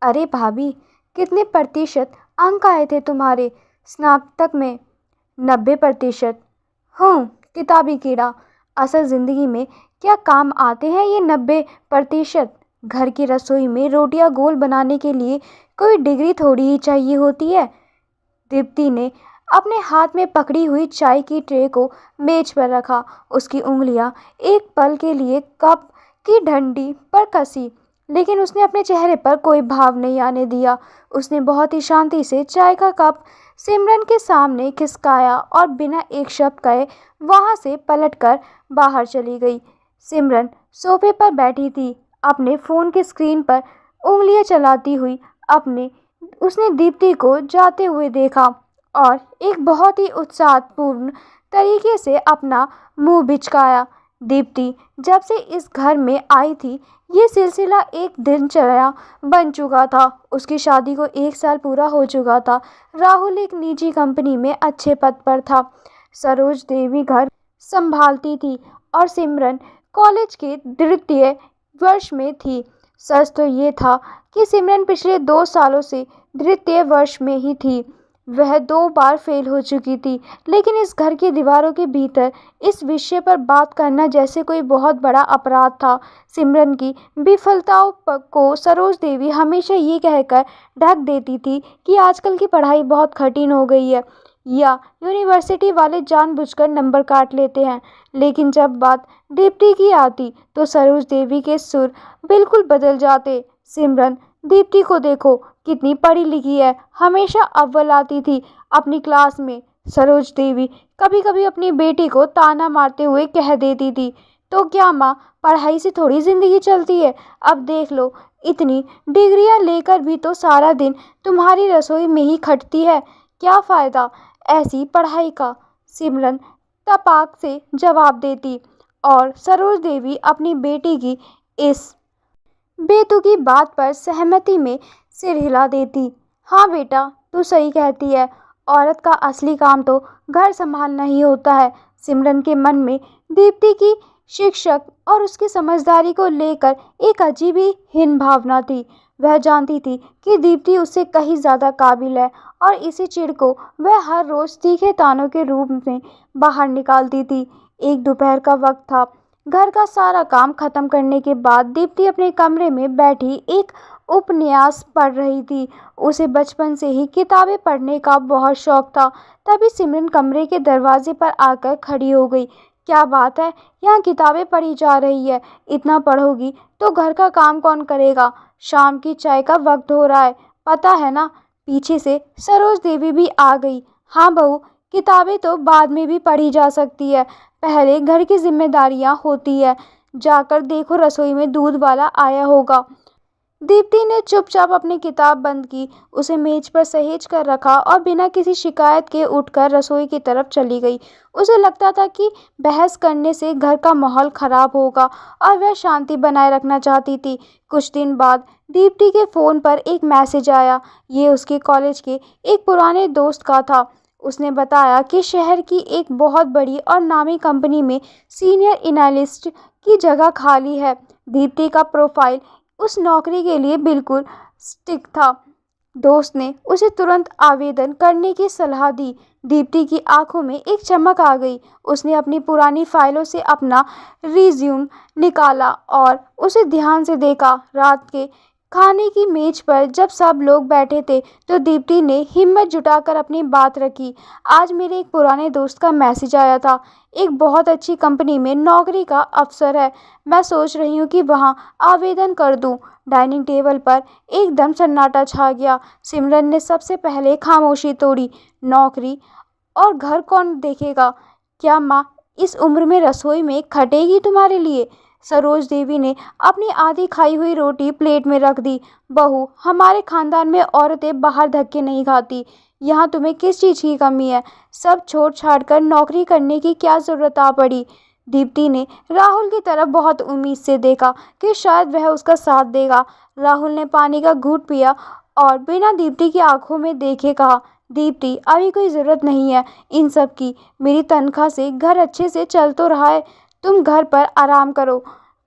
अरे भाभी, कितने प्रतिशत अंक आए थे तुम्हारे स्नातक में? 90%। हूँ, किताबी कीड़ा। असल जिंदगी में क्या काम आते हैं ये 90%? घर की रसोई में रोटियां गोल बनाने के लिए कोई डिग्री थोड़ी ही चाहिए होती है। दीप्ति ने अपने हाथ में पकड़ी हुई चाय की ट्रे को मेज पर रखा। उसकी उंगलियां एक पल के लिए कप की डंडी पर कसी, लेकिन उसने अपने चेहरे पर कोई भाव नहीं आने दिया। उसने बहुत ही शांति से चाय का कप सिमरन के सामने खिसकाया और बिना एक शब्द कहे वहां से पलटकर बाहर चली गई। सिमरन सोफे पर बैठी थी, अपने फोन की स्क्रीन पर उंगलियां चलाती हुई। अपने उसने दीप्ति को जाते हुए देखा और एक बहुत ही उत्साहपूर्ण तरीके से अपना मुंह बिचकाया। दीप्ति जब से इस घर में आई थी, ये सिलसिला एक दिनचर्या बन चुका था। उसकी शादी को 1 साल पूरा हो चुका था। राहुल एक निजी कंपनी में अच्छे पद पर था। सरोज देवी घर संभालती थी और सिमरन कॉलेज के द्वितीय वर्ष में थी। सच तो ये था कि सिमरन पिछले 2 सालों से द्वितीय वर्ष में ही थी। वह 2 बार फेल हो चुकी थी, लेकिन इस घर की दीवारों के भीतर इस विषय पर बात करना जैसे कोई बहुत बड़ा अपराध था। सिमरन की विफलताओं को सरोज देवी हमेशा ये कहकर ढक देती थी कि आजकल की पढ़ाई बहुत कठिन हो गई है या यूनिवर्सिटी वाले जानबूझकर नंबर काट लेते हैं। लेकिन जब बात दीप्ति की आती तो सरोज देवी के सुर बिल्कुल बदल जाते। सिमरन, दीप्ति को देखो, कितनी पढ़ी लिखी है, हमेशा अव्वल आती थी अपनी क्लास में। सरोज देवी कभी कभी अपनी बेटी को ताना मारते हुए कह देती थी, तो क्या माँ, पढ़ाई से थोड़ी जिंदगी चलती है? अब देख लो, इतनी डिग्रियां लेकर भी तो सारा दिन तुम्हारी रसोई में ही खटती है। क्या फायदा ऐसी पढ़ाई का? सिमरन तपाक से जवाब देती और सरोज देवी अपनी बेटी की इस बेतुकी बात पर सहमति में सिर हिला देती। हाँ बेटा, तू सही कहती है। औरत का असली काम तो घर संभालना ही होता है। सिमरन के मन में दीप्ति की शिक्षक और उसकी समझदारी को लेकर एक अजीब ही हीन भावना थी। वह जानती थी कि दीप्ति उससे कहीं ज्यादा काबिल है और इसी चिढ़ को वह हर रोज तीखे तानों के रूप में बाहर निकालती थी। एक दोपहर का वक्त था। घर का सारा काम खत्म करने के बाद दीप्ति अपने कमरे में बैठी एक उपन्यास पढ़ रही थी। उसे बचपन से ही किताबें पढ़ने का बहुत शौक था। तभी सिमरन कमरे के दरवाजे पर आकर खड़ी हो गई। क्या बात है, यहाँ किताबें पढ़ी जा रही है? इतना पढ़ोगी तो घर का काम कौन करेगा? शाम की चाय का वक्त हो रहा है, पता है ना? पीछे से सरोज देवी भी आ गई। हाँ बहू, किताबें तो बाद में भी पढ़ी जा सकती है, पहले घर की जिम्मेदारियां होती है। जाकर देखो, रसोई में दूध वाला आया होगा। दीप्ति ने चुपचाप अपनी किताब बंद की, उसे मेज पर सहेज कर रखा और बिना किसी शिकायत के उठकर रसोई की तरफ चली गई। उसे लगता था कि बहस करने से घर का माहौल खराब होगा और वह शांति बनाए रखना चाहती थी। कुछ दिन बाद दीप्ति के फ़ोन पर एक मैसेज आया। ये उसके कॉलेज के एक पुराने दोस्त का था। उसने बताया कि शहर की एक बहुत बड़ी और नामी कंपनी में सीनियर एनालिस्ट की जगह खाली है। दीप्ति का प्रोफाइल उस नौकरी के लिए बिल्कुल स्टिक था। दोस्त ने उसे तुरंत आवेदन करने की सलाह दी। दीप्ति की आंखों में एक चमक आ गई। उसने अपनी पुरानी फाइलों से अपना रिज्यूम निकाला और उसे ध्यान से देखा। रात के खाने की मेज पर जब सब लोग बैठे थे तो दीप्ति ने हिम्मत जुटाकर अपनी बात रखी। आज मेरे एक पुराने दोस्त का मैसेज आया था। एक बहुत अच्छी कंपनी में नौकरी का अवसर है। मैं सोच रही हूँ कि वहाँ आवेदन कर दूँ। डाइनिंग टेबल पर एकदम सन्नाटा छा गया। सिमरन ने सबसे पहले खामोशी तोड़ी। नौकरी और घर कौन देखेगा? क्या माँ इस उम्र में रसोई में खटेगी तुम्हारे लिए? सरोज देवी ने अपनी आधी खाई हुई रोटी प्लेट में रख दी। बहू, हमारे खानदान में औरतें बाहर धक्के नहीं खाती। यहाँ तुम्हें किस चीज़ की कमी है? सब छोड़ छाड़ कर नौकरी करने की क्या ज़रूरत आ पड़ी? दीप्ति ने राहुल की तरफ बहुत उम्मीद से देखा कि शायद वह उसका साथ देगा। राहुल ने पानी का घूंट पिया और बिना दीप्ति की आंखों में देखे कहा, दीप्ति, अभी कोई ज़रूरत नहीं है इन सब की। मेरी तनख्वाह से घर अच्छे से चल तो रहा है। तुम घर पर आराम करो।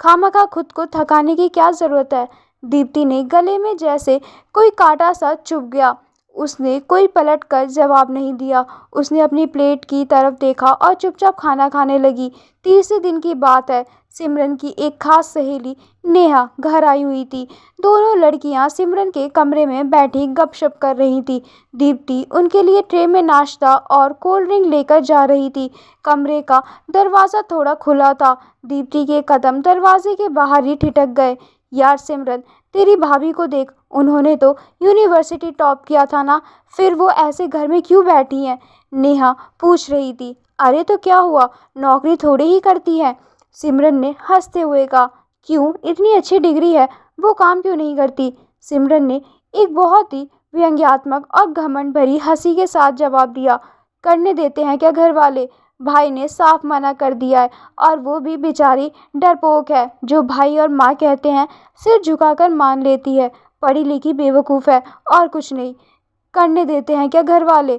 खामखा खुद को थकाने की क्या ज़रूरत है? दीप्ति ने गले में जैसे कोई कांटा सा चुभ गया। उसने कोई पलट कर जवाब नहीं दिया। उसने अपनी प्लेट की तरफ देखा और चुपचाप खाना खाने लगी। तीसरे दिन की बात है। सिमरन की एक खास सहेली नेहा घर आई हुई थी। दोनों लड़कियां सिमरन के कमरे में बैठी गपशप कर रही थी। दीप्ति उनके लिए ट्रे में नाश्ता और कोल्ड ड्रिंक लेकर जा रही थी। कमरे का दरवाज़ा थोड़ा खुला था। दीप्ति के कदम दरवाजे के बाहर ही ठिठक गए। यार सिमरन, तेरी भाभी को देख, उन्होंने तो यूनिवर्सिटी टॉप किया था ना, फिर वो ऐसे घर में क्यों बैठी हैं? नेहा पूछ रही थी। अरे तो क्या हुआ, नौकरी थोड़ी ही करती है, सिमरन ने हंसते हुए कहा। क्यों, इतनी अच्छी डिग्री है, वो काम क्यों नहीं करती? सिमरन ने एक बहुत ही व्यंग्यात्मक और घमंड भरी हंसी के साथ जवाब दिया। करने देते हैं क्या घर वाले? भाई ने साफ मना कर दिया है, और वो भी बेचारी डरपोक है, जो भाई और माँ कहते हैं सिर झुकाकर मान लेती है। पढ़ी लिखी बेवकूफ़ है और कुछ नहीं। करने देते हैं क्या घर वाले?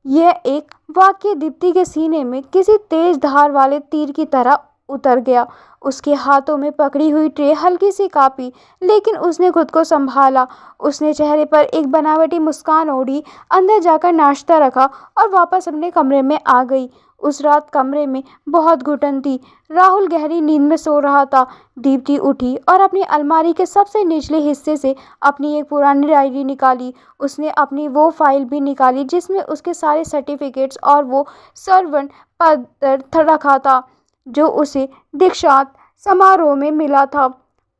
यह एक वाक्य दीप्ति के सीने में किसी तेज धार वाले तीर की तरह उतर गया। उसके हाथों में पकड़ी हुई ट्रे हल्की सी कांपी, लेकिन उसने खुद को संभाला। उसने चेहरे पर एक बनावटी मुस्कान ओढ़ी, अंदर जाकर नाश्ता रखा और वापस अपने कमरे में आ गई। उस रात कमरे में बहुत घुटन थी। राहुल गहरी नींद में सो रहा था। दीप्ति उठी और अपनी अलमारी के सबसे निचले हिस्से से अपनी एक पुरानी डायरी निकाली। उसने अपनी वो फाइल भी निकाली जिसमें उसके सारे सर्टिफिकेट्स और वो सर्वंट पत्र रखा था जो उसे दीक्षांत समारोह में मिला था।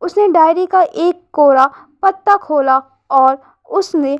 उसने डायरी का एक कोरा पत्ता खोला और उसने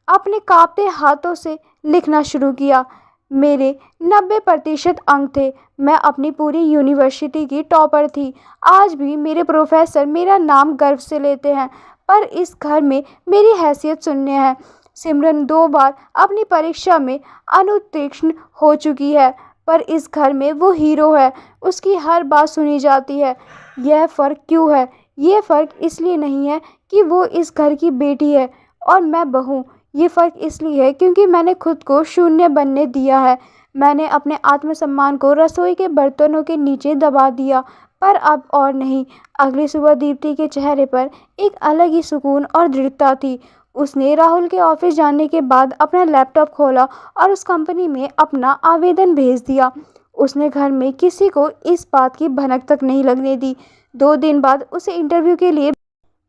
अपने कांपते हाथों से लिखना शुरू किया। मेरे 90% अंक थे। मैं अपनी पूरी यूनिवर्सिटी की टॉपर थी। आज भी मेरे प्रोफेसर मेरा नाम गर्व से लेते हैं, पर इस घर में मेरी हैसियत शून्य है। सिमरन 2 बार अपनी परीक्षा में अनुत्तीर्ण हो चुकी है, पर इस घर में वो हीरो है। उसकी हर बात सुनी जाती है। यह फ़र्क क्यों है? यह फ़र्क इसलिए नहीं है कि वो इस घर की बेटी है और मैं बहू। ये फ़र्क इसलिए है क्योंकि मैंने खुद को शून्य बनने दिया है। मैंने अपने आत्मसम्मान को रसोई के बर्तनों के नीचे दबा दिया, पर अब और नहीं। अगली सुबह दीप्ति के चेहरे पर एक अलग ही सुकून और दृढ़ता थी। उसने राहुल के ऑफिस जाने के बाद अपना लैपटॉप खोला और उस कंपनी में अपना आवेदन भेज दिया। उसने घर में किसी को इस बात की भनक तक नहीं लगने दी। 2 दिन बाद उसे इंटरव्यू के लिए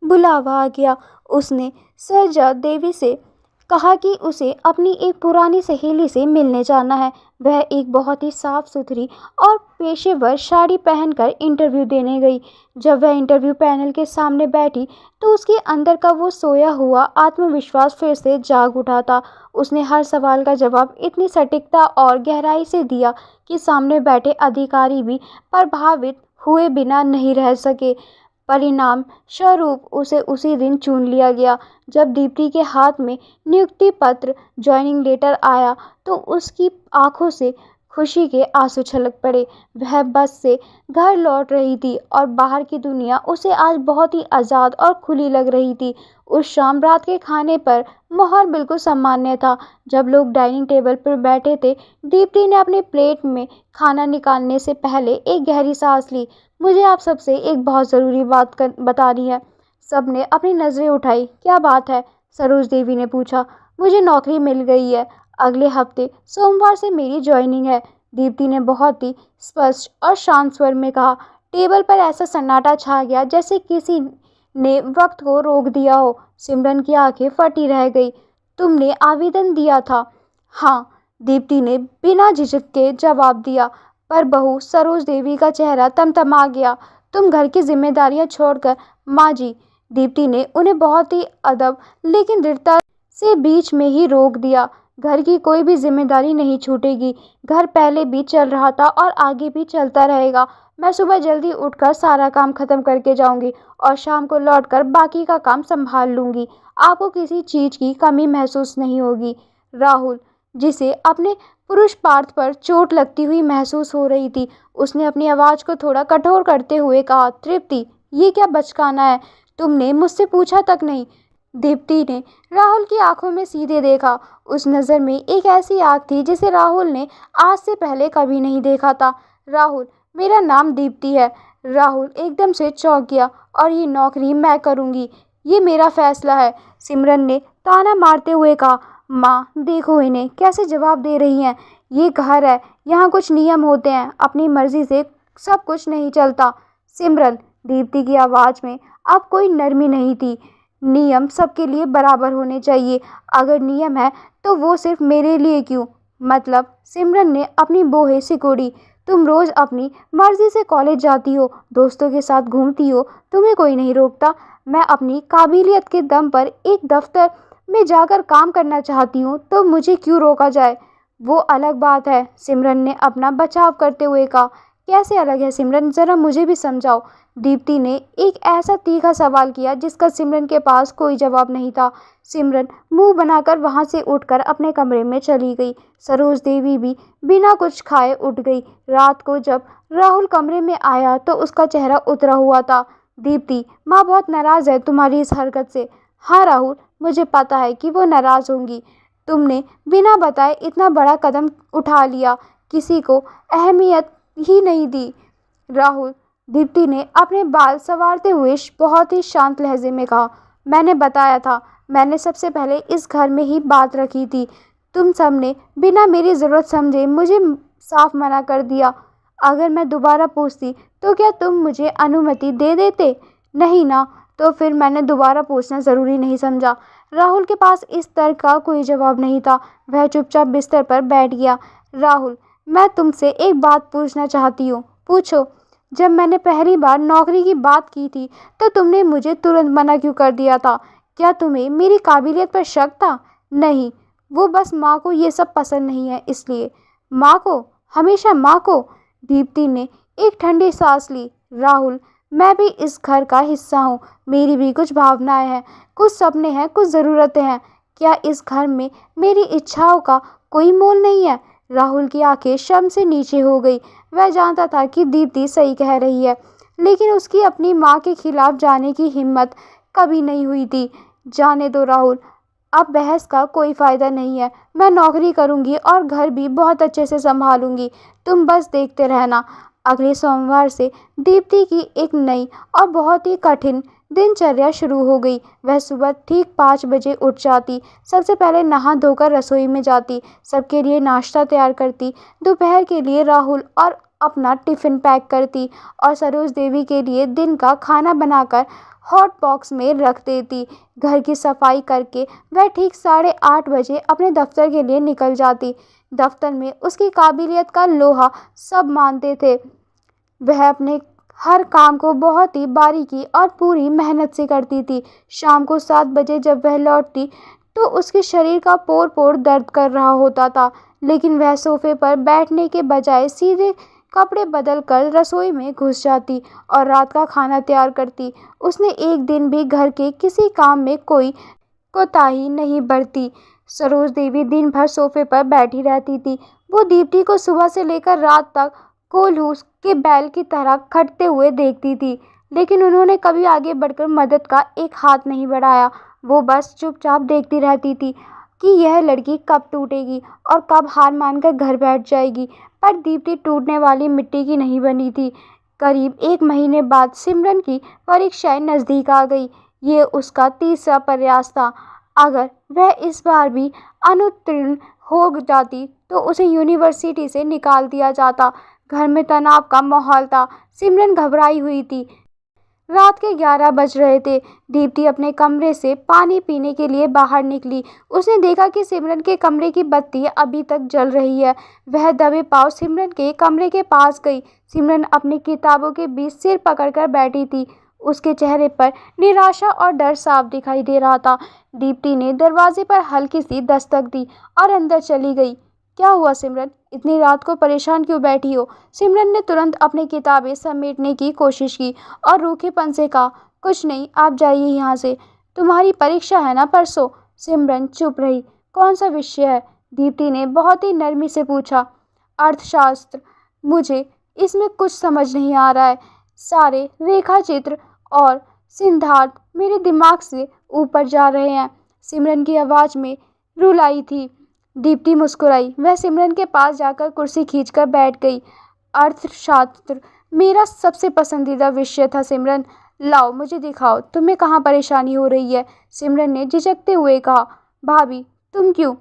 बुलावा आ गया। उसने सरजा देवी से कहा कि उसे अपनी एक पुरानी सहेली से मिलने जाना है। वह एक बहुत ही साफ सुथरी और पेशेवर साड़ी पहनकर इंटरव्यू देने गई। जब वह इंटरव्यू पैनल के सामने बैठी तो उसके अंदर का वो सोया हुआ आत्मविश्वास फिर से जाग उठा था। उसने हर सवाल का जवाब इतनी सटीकता और गहराई से दिया कि सामने बैठे अधिकारी भी प्रभावित हुए बिना नहीं रह सके। परिणाम स्वरूप उसे उसी दिन चुन लिया गया। जब दीप्ति के हाथ में नियुक्ति पत्र जॉइनिंग लेटर आया तो उसकी आंखों से खुशी के आंसू छलक पड़े। वह बस से घर लौट रही थी और बाहर की दुनिया उसे आज बहुत ही आज़ाद और खुली लग रही थी। उस शाम रात के खाने पर माहौल बिल्कुल सामान्य था। जब लोग डाइनिंग टेबल पर बैठे थे, दीप्ति ने अपने प्लेट में खाना निकालने से पहले एक गहरी सांस ली। मुझे आप सबसे एक बहुत ज़रूरी बात बतानी है। सबने अपनी नज़रें उठाई। क्या बात है? सरोज देवी ने पूछा। मुझे नौकरी मिल गई है। अगले हफ्ते सोमवार से मेरी ज्वाइनिंग है, दीप्ति ने बहुत ही स्पष्ट और शांत स्वर में कहा। टेबल पर ऐसा सन्नाटा छा गया जैसे किसी ने वक्त को रोक दिया हो। सिमरन की आंखें फटी रह गई। तुमने आवेदन दिया था? हाँ, दीप्ति ने बिना झिझक के जवाब दिया। पर बहू सरोज देवी का चेहरा तमतमा गया। तुम घर की जिम्मेदारियां छोड़कर माँ जी, दीप्ति ने उन्हें बहुत ही अदब लेकिन दृढ़ता से बीच में ही रोक दिया। घर की कोई भी जिम्मेदारी नहीं छूटेगी। घर पहले भी चल रहा था और आगे भी चलता रहेगा। मैं सुबह जल्दी उठकर सारा काम खत्म करके जाऊंगी और शाम को लौटकर बाकी का काम संभाल लूंगी। आपको किसी चीज की कमी महसूस नहीं होगी। राहुल, जिसे अपने पुरुष पार्थ पर चोट लगती हुई महसूस हो रही थी, उसने अपनी आवाज़ को थोड़ा कठोर करते हुए कहा। तृप्ति, ये क्या बचकाना है? तुमने मुझसे पूछा तक नहीं। दीप्ति ने राहुल की आंखों में सीधे देखा। उस नज़र में एक ऐसी आग थी जिसे राहुल ने आज से पहले कभी नहीं देखा था। राहुल, मेरा नाम दीप्ति है। राहुल एकदम से चौंक गया। और ये नौकरी मैं करूँगी? ये मेरा फैसला है। सिमरन ने ताना मारते हुए कहा। माँ देखो इन्हें कैसे जवाब दे रही हैं। ये घर है, यहाँ कुछ नियम होते हैं, अपनी मर्जी से सब कुछ नहीं चलता। सिमरन, दीप्ति की आवाज़ में अब कोई नरमी नहीं थी। नियम सबके लिए बराबर होने चाहिए। अगर नियम है तो वो सिर्फ मेरे लिए क्यों? मतलब? सिमरन ने अपनी बोहें सिकोड़ी। तुम रोज अपनी मर्जी से कॉलेज जाती हो, दोस्तों के साथ घूमती हो, तुम्हें कोई नहीं रोकता। मैं अपनी काबिलियत के दम पर एक दफ्तर में जाकर काम करना चाहती हूँ, तो मुझे क्यों रोका जाए? वो अलग बात है, सिमरन ने अपना बचाव करते हुए कहा। कैसे अलग है सिमरन, जरा मुझे भी समझाओ। दीप्ति ने एक ऐसा तीखा सवाल किया जिसका सिमरन के पास कोई जवाब नहीं था। सिमरन मुंह बनाकर वहां से उठकर अपने कमरे में चली गई। सरोज देवी भी बिना कुछ खाए उठ गई। रात को जब राहुल कमरे में आया तो उसका चेहरा उतरा हुआ था। दीप्ति, माँ बहुत नाराज है तुम्हारी इस हरकत से। हाँ राहुल, मुझे पता है कि वो नाराज होंगी। तुमने बिना बताए इतना बड़ा कदम उठा लिया, किसी को अहमियत ही नहीं दी। राहुल, दीप्ति ने अपने बाल संवारते हुए बहुत ही शांत लहजे में कहा। मैंने बताया था, मैंने सबसे पहले इस घर में ही बात रखी थी। तुम सबने बिना मेरी ज़रूरत समझे मुझे साफ मना कर दिया। अगर मैं दोबारा पूछती तो क्या तुम मुझे अनुमति दे देते? नहीं ना, तो फिर मैंने दोबारा पूछना ज़रूरी नहीं समझा। राहुल के पास इस तर्क का कोई जवाब नहीं था। वह चुपचाप बिस्तर पर बैठ गया। राहुल, मैं तुमसे एक बात पूछना चाहती हूँ। पूछो। जब मैंने पहली बार नौकरी की बात की थी तो तुमने मुझे तुरंत मना क्यों कर दिया था? क्या तुम्हें मेरी काबिलियत पर शक था? नहीं, वो बस माँ को ये सब पसंद नहीं है इसलिए। माँ को? हमेशा माँ को? दीप्ति ने एक ठंडी सांस ली। राहुल, मैं भी इस घर का हिस्सा हूँ, मेरी भी कुछ भावनाएं हैं, कुछ सपने हैं, कुछ ज़रूरतें हैं। क्या इस घर में मेरी इच्छाओं का कोई मोल नहीं है? राहुल की आंखें शर्म से नीचे हो गई। वह जानता था कि दीप्ति सही कह रही है, लेकिन उसकी अपनी माँ के खिलाफ जाने की हिम्मत कभी नहीं हुई थी। जाने दो राहुल, अब बहस का कोई फ़ायदा नहीं है। मैं नौकरी करूँगी और घर भी बहुत अच्छे से संभालूंगी, तुम बस देखते रहना। अगले सोमवार से दीप्ति की एक नई और बहुत ही कठिन दिनचर्या शुरू हो गई। वह सुबह ठीक 5 बजे उठ जाती, सबसे पहले नहा धोकर रसोई में जाती, सबके लिए नाश्ता तैयार करती, दोपहर के लिए राहुल और अपना टिफ़िन पैक करती और सरोज देवी के लिए दिन का खाना बनाकर हॉट बॉक्स में रख देती। घर की सफाई करके वह ठीक 8:30 बजे अपने दफ्तर के लिए निकल जाती। दफ्तर में उसकी काबिलियत का लोहा सब मानते थे। वह अपने हर काम को बहुत ही बारीकी और पूरी मेहनत से करती थी। शाम को 7 बजे जब वह लौटती तो उसके शरीर का पोर पोर दर्द कर रहा होता था, लेकिन वह सोफे पर बैठने के बजाय सीधे कपड़े बदल कर रसोई में घुस जाती और रात का खाना तैयार करती। उसने एक दिन भी घर के किसी काम में कोई कोताही नहीं बरती। सरोज देवी दिन भर सोफे पर बैठी रहती थी। वो दीप्ति को सुबह से लेकर रात तक कोल्हूस के बैल की तरह खटते हुए देखती थी, लेकिन उन्होंने कभी आगे बढ़कर मदद का एक हाथ नहीं बढ़ाया। वो बस चुपचाप देखती रहती थी कि यह लड़की कब टूटेगी और कब हार मानकर घर बैठ जाएगी। पर दीप्ति टूटने वाली मिट्टी की नहीं बनी थी। करीब 1 महीने बाद सिमरन की परीक्षाएं नज़दीक आ गई। ये उसका तीसरा प्रयास था। अगर वह इस बार भी अनुत्तीर्ण हो जाती तो उसे यूनिवर्सिटी से निकाल दिया जाता। घर में तनाव का माहौल था। सिमरन घबराई हुई थी। रात के 11 बज रहे थे। दीप्ति अपने कमरे से पानी पीने के लिए बाहर निकली। उसने देखा कि सिमरन के कमरे की बत्ती अभी तक जल रही है। वह दबे पांव सिमरन के कमरे के पास गई। सिमरन अपनी किताबों के बीच सिर पकड़कर बैठी थी। उसके चेहरे पर निराशा और डर साफ दिखाई दे रहा था। दीप्ति ने दरवाजे पर हल्की सी दस्तक दी और अंदर चली गई। क्या हुआ सिमरन, इतनी रात को परेशान क्यों बैठी हो? सिमरन ने तुरंत अपनी किताबें समेटने की कोशिश की और रूखेपन से कहा, कुछ नहीं, आप जाइए यहाँ से। तुम्हारी परीक्षा है ना परसों? सिमरन चुप रही। कौन सा विषय है? दीप्ति ने बहुत ही नरमी से पूछा। अर्थशास्त्र। मुझे इसमें कुछ समझ नहीं आ रहा है। सारे रेखा चित्र और सिद्धांत मेरे दिमाग से ऊपर जा रहे हैं। सिमरन की आवाज़ में रुलाई थी। दीप्ति मुस्कुराई। वह सिमरन के पास जाकर कुर्सी खींचकर बैठ गई। अर्थशास्त्र मेरा सबसे पसंदीदा विषय था सिमरन। लाओ मुझे दिखाओ, तुम्हें कहाँ परेशानी हो रही है? सिमरन ने झिझकते हुए कहा। भाभी, तुम क्यों?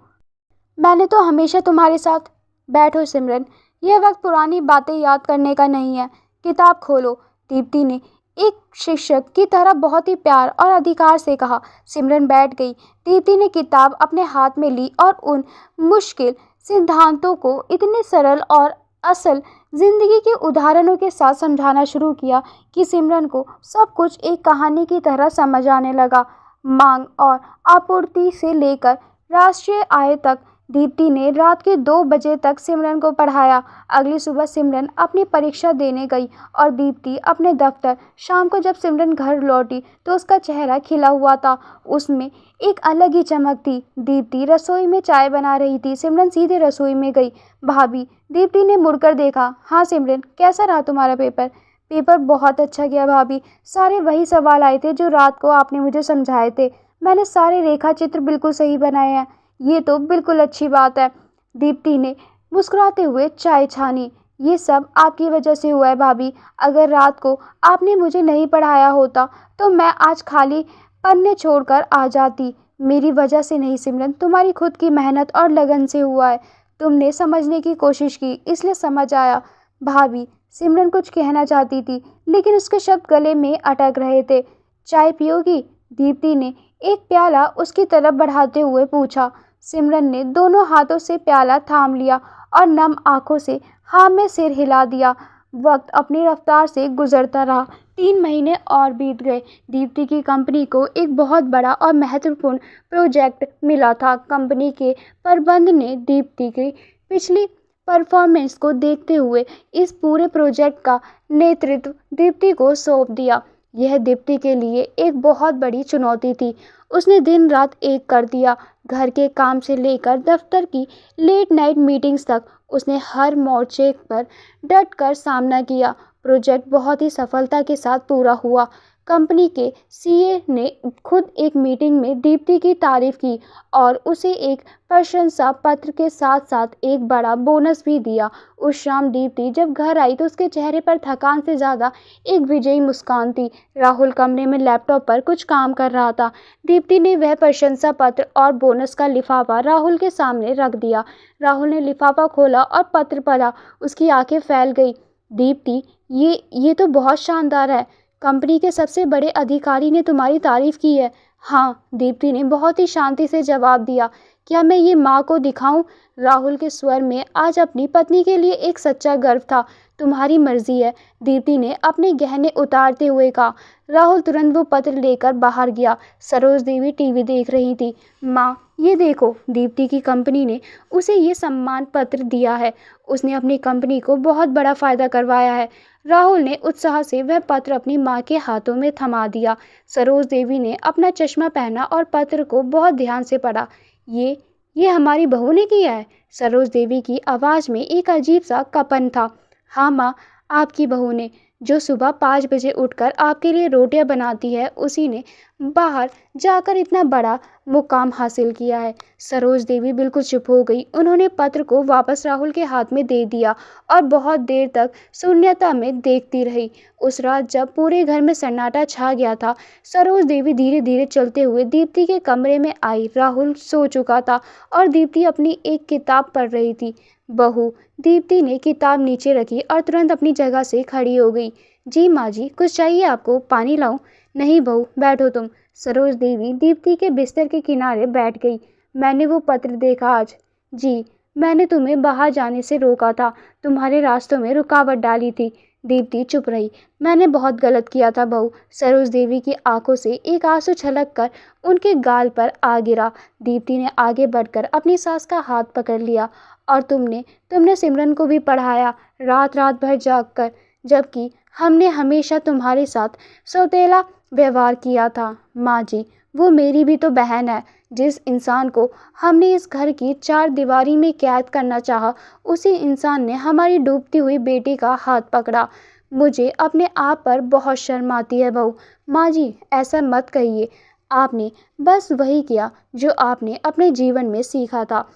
मैंने तो हमेशा तुम्हारे साथ। बैठो सिमरन, यह वक्त पुरानी बातें याद करने का नहीं है। किताब खोलो, दीप्ति ने एक शिक्षक की तरह बहुत ही प्यार और अधिकार से कहा। सिमरन बैठ गई। दीप्ति ने किताब अपने हाथ में ली और उन मुश्किल सिद्धांतों को इतने सरल और असल जिंदगी के उदाहरणों के साथ समझाना शुरू किया कि सिमरन को सब कुछ एक कहानी की तरह समझ आने लगा। मांग और आपूर्ति से लेकर राष्ट्रीय आय तक दीप्ति ने रात के 2 बजे तक सिमरन को पढ़ाया। अगली सुबह सिमरन अपनी परीक्षा देने गई और दीप्ति अपने दफ्तर। शाम को जब सिमरन घर लौटी तो उसका चेहरा खिला हुआ था। उसमें एक अलग ही चमक थी। दीप्ति रसोई में चाय बना रही थी। सिमरन सीधे रसोई में गई। भाभी, दीप्ति ने मुड़कर देखा। हाँ सिमरन, कैसा रहा तुम्हारा पेपर? पेपर बहुत अच्छा गया भाभी। सारे वही सवाल आए थे जो रात को आपने मुझे समझाए थे। मैंने सारे रेखा चित्र बिल्कुल सही बनाए हैं। ये तो बिल्कुल अच्छी बात है। दीप्ति ने मुस्कुराते हुए चाय छानी। ये सब आपकी वजह से हुआ है भाभी। अगर रात को आपने मुझे नहीं पढ़ाया होता तो मैं आज खाली पन्ने छोड़कर आ जाती। मेरी वजह से नहीं सिमरन, तुम्हारी खुद की मेहनत और लगन से हुआ है। तुमने समझने की कोशिश की, इसलिए समझ आया। भाभी, सिमरन कुछ कहना चाहती थी लेकिन उसके शब्द गले में अटक रहे थे। चाय पियोगी? दीप्ति ने एक प्याला उसकी तरफ बढ़ाते हुए पूछा। सिमरन ने दोनों हाथों से प्याला थाम लिया और नम आंखों से हाँ में सिर हिला दिया। वक्त अपनी रफ्तार से गुजरता रहा। 3 महीने और बीत गए। दीप्ति की कंपनी को एक बहुत बड़ा और महत्वपूर्ण प्रोजेक्ट मिला था। कंपनी के प्रबंधन ने दीप्ति की पिछली परफॉर्मेंस को देखते हुए इस पूरे प्रोजेक्ट का नेतृत्व दीप्ति को सौंप दिया। यह दीप्ति के लिए एक बहुत बड़ी चुनौती थी। उसने दिन रात एक कर दिया। घर के काम से लेकर दफ्तर की लेट नाइट मीटिंग्स तक उसने हर मोर्चे पर डट कर सामना किया। प्रोजेक्ट बहुत ही सफलता के साथ पूरा हुआ। कंपनी के सीए ने खुद एक मीटिंग में दीप्ति की तारीफ की और उसे एक प्रशंसा पत्र के साथ साथ एक बड़ा बोनस भी दिया। उस शाम दीप्ति जब घर आई तो उसके चेहरे पर थकान से ज़्यादा एक विजयी मुस्कान थी। राहुल कमरे में लैपटॉप पर कुछ काम कर रहा था। दीप्ति ने वह प्रशंसा पत्र और बोनस का लिफाफा राहुल के सामने रख दिया। राहुल ने लिफाफा खोला और पत्र पढ़ा। उसकी आंखें फैल गई। दीप्ति, ये तो बहुत शानदार है। कंपनी के सबसे बड़े अधिकारी ने तुम्हारी तारीफ की है। हाँ, दीप्ति ने बहुत ही शांति से जवाब दिया। क्या मैं ये माँ को दिखाऊं? राहुल के स्वर में आज अपनी पत्नी के लिए एक सच्चा गर्व था। तुम्हारी मर्जी है, दीप्ति ने अपने गहने उतारते हुए कहा। राहुल तुरंत वो पत्र लेकर बाहर गया। सरोज देवी टीवी देख रही थी। माँ, ये देखो, दीप्ति की कंपनी ने उसे ये सम्मान पत्र दिया है। उसने अपनी कंपनी को बहुत बड़ा फायदा करवाया है। राहुल ने उत्साह से वह पत्र अपनी माँ के हाथों में थमा दिया। सरोज देवी ने अपना चश्मा पहना और पत्र को बहुत ध्यान से पढ़ा। ये हमारी बहू ने किया है? सरोज देवी की आवाज़ में एक अजीब सा कंपन था। हाँ माँ, आपकी बहू ने। जो सुबह 5 बजे उठकर आपके लिए रोटियां बनाती है, उसी ने बाहर जाकर इतना बड़ा मुकाम हासिल किया है। सरोज देवी बिल्कुल चुप हो गई। उन्होंने पत्र को वापस राहुल के हाथ में दे दिया और बहुत देर तक शून्यता में देखती रही। उस रात जब पूरे घर में सन्नाटा छा गया था, सरोज देवी धीरे धीरे चलते हुए दीप्ति के कमरे में आई। राहुल सो चुका था और दीप्ति अपनी एक किताब पढ़ रही थी। बहू, दीप्ति ने किताब नीचे रखी और तुरंत अपनी जगह से खड़ी हो गई। जी माँ जी, कुछ चाहिए आपको? पानी लाऊं? नहीं बहू, बैठो तुम। सरोज देवी दीप्ति के बिस्तर के किनारे बैठ गई। मैंने वो पत्र देखा आज। जी, मैंने तुम्हें बाहर जाने से रोका था, तुम्हारे रास्तों में रुकावट डाली थी। दीप्ति चुप रही। मैंने बहुत गलत किया था बहू। सरोज देवी की आंखों से एक आंसू छलक कर उनके गाल पर आ गिरा। दीप्ति ने आगे बढ़कर अपनी सास का हाथ पकड़ लिया। और तुमने सिमरन को भी पढ़ाया, रात रात भर जागकर, जबकि हमने हमेशा तुम्हारे साथ सौतेला व्यवहार किया था। माँ जी, वो मेरी भी तो बहन है। जिस इंसान को हमने इस घर की 4 दीवारी में कैद करना चाहा, उसी इंसान ने हमारी डूबती हुई बेटी का हाथ पकड़ा। मुझे अपने आप पर बहुत शर्म आती है बहू। माँ जी, ऐसा मत कहिए। आपने बस वही किया जो आपने अपने जीवन में सीखा था।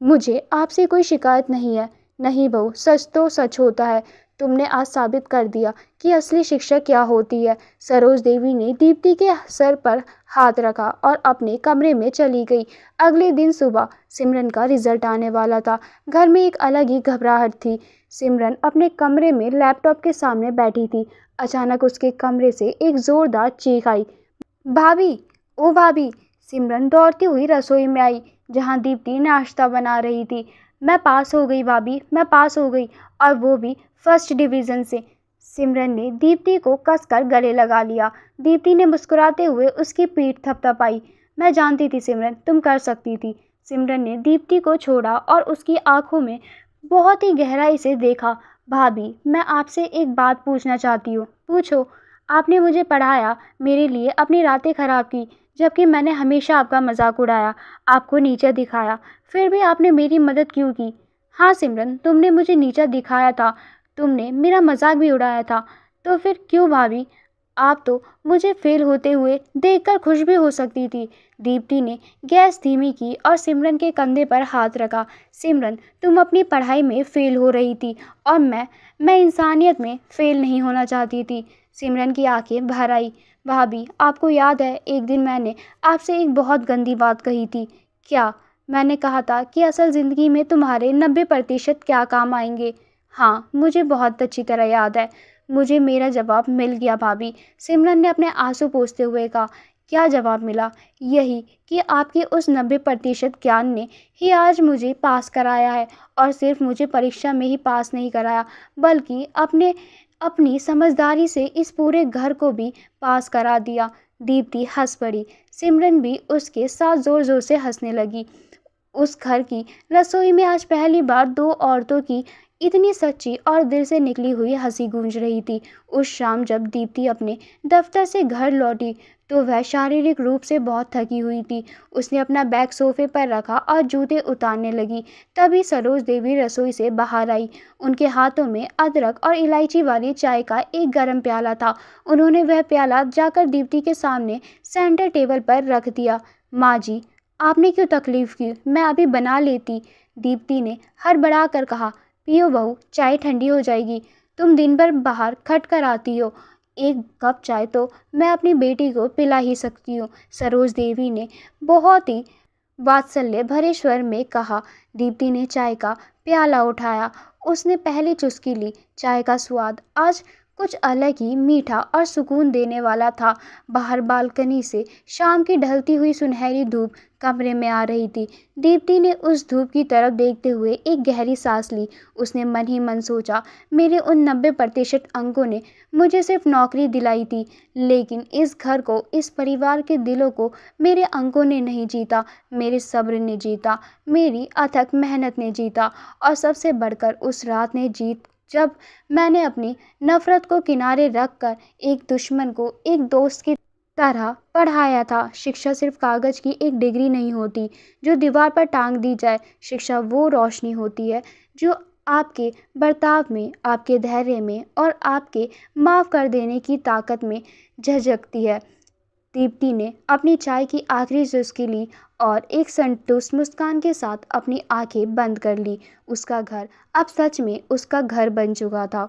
मुझे आपसे कोई शिकायत नहीं है। नहीं बहू, सच तो सच होता है। तुमने आज साबित कर दिया कि असली शिक्षा क्या होती है। सरोज देवी ने दीप्ति के सर पर हाथ रखा और अपने कमरे में चली गई। अगले दिन सुबह सिमरन का रिजल्ट आने वाला था। घर में एक अलग ही घबराहट थी। सिमरन अपने कमरे में लैपटॉप के सामने बैठी थी। अचानक उसके कमरे से एक जोरदार चीख आई। भाभी, ओ भाभी! सिमरन दौड़ती हुई रसोई में आई, जहां दीप्ति नाश्ता बना रही थी। मैं पास हो गई भाभी, मैं पास हो गई, और वो भी फर्स्ट डिवीजन से। सिमरन ने दीप्ति को कसकर गले लगा लिया। दीप्ति ने मुस्कुराते हुए उसकी पीठ थपथपाई। मैं जानती थी सिमरन, तुम कर सकती थी। सिमरन ने दीप्ति को छोड़ा और उसकी आंखों में बहुत ही गहराई से देखा। भाभी, मैं आपसे एक बात पूछना चाहती हूँ। पूछो। आपने मुझे पढ़ाया, मेरे लिए अपनी रातें खराब की, जबकि मैंने हमेशा आपका मजाक उड़ाया, आपको नीचा दिखाया। फिर भी आपने मेरी मदद क्यों की? हाँ सिमरन, तुमने मुझे नीचा दिखाया था, तुमने मेरा मजाक भी उड़ाया था, तो फिर क्यों भाभी? आप तो मुझे फेल होते हुए देखकर खुश भी हो सकती थी। दीप्ति ने गैस धीमी की और सिमरन के कंधे पर हाथ रखा। सिमरन, तुम अपनी पढ़ाई में फेल हो रही थी, और मैं इंसानियत में फेल नहीं होना चाहती थी। सिमरन की आंखें भर आई। भाभी, आपको याद है एक दिन मैंने आपसे एक बहुत गंदी बात कही थी? क्या? मैंने कहा था कि असल ज़िंदगी में तुम्हारे 90% क्या काम आएंगे। हाँ, मुझे बहुत अच्छी तरह याद है। मुझे मेरा जवाब मिल गया भाभी, सिमरन ने अपने आंसू पोंछते हुए कहा। क्या जवाब मिला? यही कि आपके उस 90% ज्ञान ने ही आज मुझे पास कराया है, और सिर्फ मुझे परीक्षा में ही पास नहीं कराया, बल्कि अपनी समझदारी से इस पूरे घर को भी पास करा दिया। दीप्ति हंस पड़ी। सिमरन भी उसके साथ जोर जोर से हंसने लगी। उस घर की रसोई में आज पहली बार दो औरतों की इतनी सच्ची और दिल से निकली हुई हंसी गूंज रही थी। उस शाम जब दीप्ति अपने दफ्तर से घर लौटी, तो वह शारीरिक रूप से बहुत थकी हुई थी। उसने अपना बैग सोफे पर रखा और जूते उतारने लगी। तभी सरोज देवी रसोई से बाहर आई। उनके हाथों में अदरक और इलायची वाली चाय का एक गर्म प्याला था। उन्होंने वह प्याला जाकर दीप्ति के सामने सेंटर टेबल पर रख दिया। माँ जी, आपने क्यों तकलीफ की? मैं अभी बना लेती, दीप्ति ने हड़बड़ा कर कहा। पियो बहू, चाय ठंडी हो जाएगी। तुम दिन भर बाहर खट कर आती हो, एक कप चाय तो मैं अपनी बेटी को पिला ही सकती हूँ, सरोज देवी ने बहुत ही वात्सल्य भरे स्वर में कहा। दीप्ति ने चाय का प्याला उठाया। उसने पहली चुस्की ली। चाय का स्वाद आज कुछ अलग ही मीठा और सुकून देने वाला था। बाहर बालकनी से शाम की ढलती हुई सुनहरी धूप कमरे में आ रही थी। दीप्ति ने उस धूप की तरफ देखते हुए एक गहरी सांस ली। उसने मन ही मन सोचा, मेरे उन 90% अंकों ने मुझे सिर्फ नौकरी दिलाई थी, लेकिन इस घर को, इस परिवार के दिलों को मेरे अंकों ने नहीं जीता, मेरे सब्र ने जीता, मेरी अथक मेहनत ने जीता, और सबसे बढ़कर उस रात ने जीत जब मैंने अपनी नफरत को किनारे रखकर एक दुश्मन को एक दोस्त की तरह पढ़ाया था। शिक्षा सिर्फ कागज की एक डिग्री नहीं होती जो दीवार पर टांग दी जाए। शिक्षा वो रोशनी होती है जो आपके बर्ताव में, आपके धैर्य में और आपके माफ़ कर देने की ताकत में झलकती है। दीप्ति ने अपनी चाय की आखिरी चुस्की ली और एक संतुष्ट मुस्कान के साथ अपनी आंखें बंद कर ली। उसका घर अब सच में उसका घर बन चुका था।